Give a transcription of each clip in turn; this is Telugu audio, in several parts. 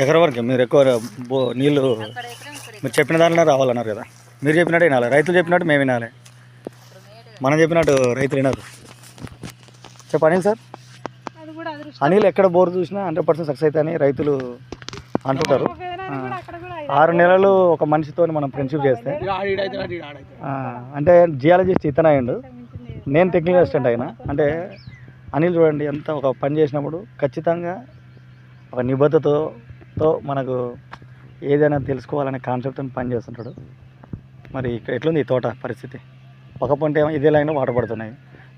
ఎకరం వరకు మీరు ఎక్కువ నీళ్ళు మీరు చెప్పిన దాంట్లో రావాలన్నారు కదా. మీరు చెప్పినట్టు వినాలి, రైతులు చెప్పినట్టు మేము వినాలి. మనం చెప్పినట్టు రైతులు వినరు. చెప్ప అనిల్ సార్, అనిల్ ఎక్కడ బోర్ చూసినా 100% సక్సెస్ అవుతాయని రైతులు అంటుంటారు. 6 నెలలు ఒక మనిషితో మనం ఫ్రెండ్షిప్ చేస్తే, అంటే జియాలజిస్ట్ ఇతను అయ్యిండు, నేను టెక్నికల్ అసిస్టెంట్ అయినా. అంటే అనిల్ చూడండి, ఎంత ఒక పని చేసినప్పుడు ఖచ్చితంగా ఒక నిబద్ధతతో మనకు ఏదైనా తెలుసుకోవాలనే కాన్సెప్ట్తో పని చేస్తుంటాడు. మరి ఇక్కడ ఎట్లుంది ఈ తోట పరిస్థితి? పక్క పంట ఏమో ఇదే లైన్లో వాటర్ పడుతున్నాయి,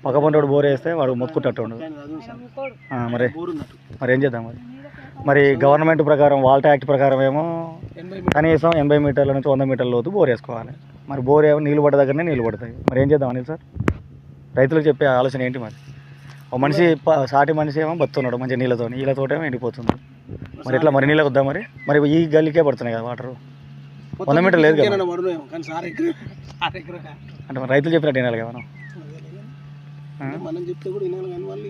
పక్క పంట వాడు బోర్ వేస్తే వాడు మొత్తుకుంటట్టు ఉండదు. మరి ఏం చేద్దాం? మరి గవర్నమెంట్ ప్రకారం, వాల్టా యాక్ట్ ప్రకారం ఏమో కనీసం 80 మీటర్ల నుంచి 100 మీటర్ల లోతు బోర్ వేసుకోవాలి. మరి బోర్ ఏమో నీళ్ళు పడ్డ దగ్గరనే నీళ్ళు పడతాయి. మరి ఏం చేద్దాం అనిల్ సార్? రైతులకు చెప్పే ఆలోచన ఏంటి? మరి ఒక మనిషి సాటి మనిషి ఏమో బతున్నాడు మంచి నీళ్ళతో, నీళ్ళతోటేమో ఎండిపోతుంది. మరి ఎట్లా? మరి నీళ్ళకి వద్దాం. మరి ఈ గల్లీకే పడుతున్నాయి కదా వాటర్, 100 మీటర్ లేదు కదా. అంటే మరి రైతులు చెప్పినట్టు వినాలి కదా మనం చెప్తే కూడా వినాలి కానీ వాళ్ళు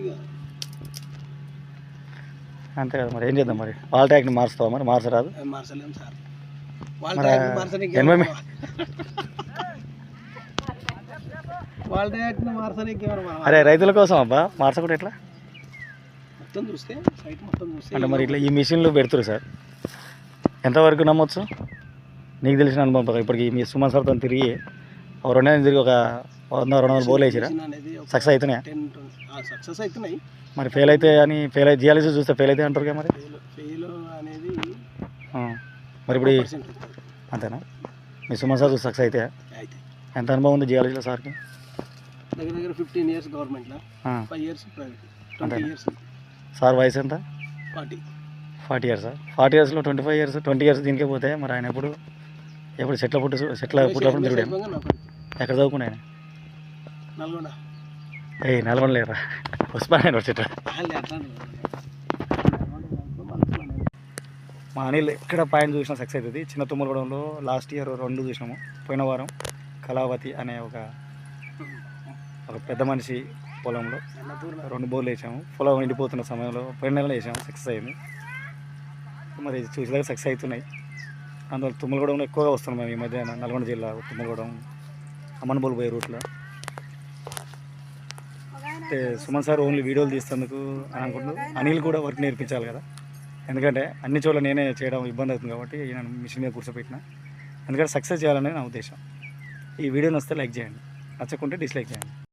అంతే కదా. మరి ఏం చేద్దాం? మరి వాల్టా యాక్ట్ని మార్చుతావా? మరి మార్చరాదు. మార్చలేము సార్. అరే రైతుల కోసం అబ్బా, మార్చకుండా ఎట్లా? అంటే మరి ఇట్లా ఈ మిషన్లు పెడుతురు సార్, ఎంతవరకు నమ్మొచ్చు? నీకు తెలిసిన అనుభవం కదా. ఇప్పటికి మీ సుమన్ సార్తో తిరిగి 2 నెలలు తిరిగి ఒక 100-200 బోర్లు వేసిరా, సక్సెస్ అవుతున్నాయా? సక్సెస్ అవుతున్నాయి. మరి ఫెయిల్ అయితే జియాలజీ చూస్తే ఫెయిల్ అయితే అంటారు కదా. మరి మరి ఇప్పుడు అంతేనా? మీ సుమన్ సార్ చూస్తే సక్సెస్ అయితే ఎంత అనుభవం ఉంది జియాలజీలో సార్కి? దగ్గర 15 years గవర్నమెంట్లో, 5 years ప్రైవేట్, 20 years. సార్ వయసు ఎంత? 40 years. 40 yearsలో 25 years, 20 years దీనికే పోతే మరి ఆయన ఎప్పుడు చెట్ల పుట్టినప్పుడు తిరుగుడే. ఎక్కడ చదువుకున్నా ఆయన? నల్గొండ లేరా? ఉస్మానియా చెట్ల. మా అనిల్ ఎక్కడ పాయింట్ చూసినా సక్సెస్ అవుతుంది. చిన్న తుమ్మలగూడెంలో లాస్ట్ ఇయర్ 2 చూసినాము. పోయిన వారం కళావతి అనే ఒక పెద్ద మనిషి పొలంలో 2 బోర్లు వేసాము. పొలం ఎండిపోతున్న సమయంలో పోయిన నెలలో వేసాము, సక్సెస్ అయింది. మరి చూసేలాగా సక్సెస్ అవుతున్నాయి. అందువల్ల తుమ్మలగూడెంలో ఎక్కువగా వస్తున్నాం మేము ఈ మధ్య. నల్గొండ జిల్లా తుమ్మలగూడెం అమ్మనబోలు పోయే రూట్లో. అంటే సుమన్ సార్ ఓన్లీ వీడియోలు తీసేందుకు అని అనుకుంటున్నాను. అనిల్ కూడా వర్క్ నేర్పించాలి కదా, ఎందుకంటే అన్ని చోట్ల నేనే చేయడం ఇబ్బంది అవుతుంది కాబట్టి నేను మిషన్ మీద కూర్చోపెట్టిన. ఎందుకంటే సక్సెస్ చేయాలనేది నా ఉద్దేశం. ఈ వీడియోని వస్తే లైక్ చేయండి, నచ్చకుంటే డిస్లైక్ చేయండి.